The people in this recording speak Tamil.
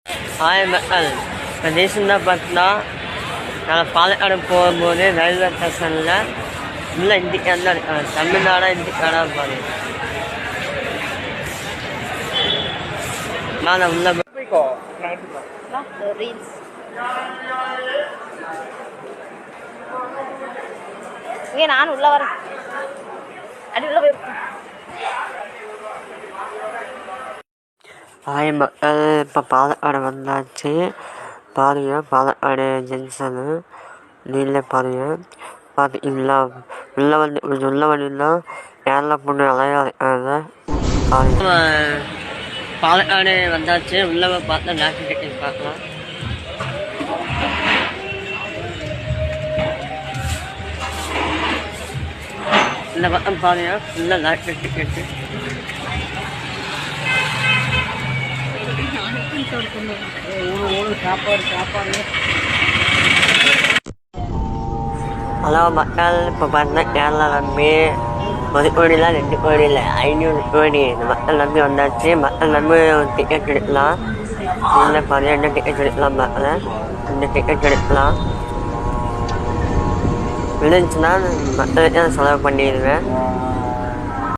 ஹாய் மக்கள். இப்போ ரீசெண்டாக பார்த்தா நாங்கள் பாலக்காடு போகும்போது ரயில்வே ஸ்டேஷனில் இல்லை இந்திக்காக தான் இருக்காங்க. தமிழ்நாடா இந்திக்காடா பாரு. நான் உள்ள நான் உள்ள வரேன். அடி உள்ள போய் ஹாய் மக்கள். இப்போ பாலக்காடு வந்தாச்சு. பாருங்க, பாலக்காடு ஜங்ஷனு நீங்களே பாருங்க. பார்த்தீங்களா, உள்ள வண்டினா கேரளா பொண்ணு அழகாக இருக்காங்க. பாருங்க, பாலக்காடு வந்தாச்சு. உள்ள பார்த்தா டாக்டர் டிக்கெட் பார்க்கலாம். இந்த பக்கம் பாருங்க, ஃபுல்லாக டாக்டர் டிக்கெட்டு. ஹலோ மக்கள். இப்போ பார்த்தா கேரளா நம்பி 1 கோடியில் 2 கோடி இல்லை 500 கோடி இந்த மக்கள் நம்பி வந்தாச்சு. மக்கள் நம்பி ஒரு டிக்கெட் எடுக்கலாம். இல்லை பாருங்க, 2 டிக்கெட் எடுக்கலாம். மக்கள் 2 டிக்கெட் எடுக்கலாம். விழுந்துச்சுன்னா மக்களுக்கு நான் செலவு பண்ணிடுவேன்.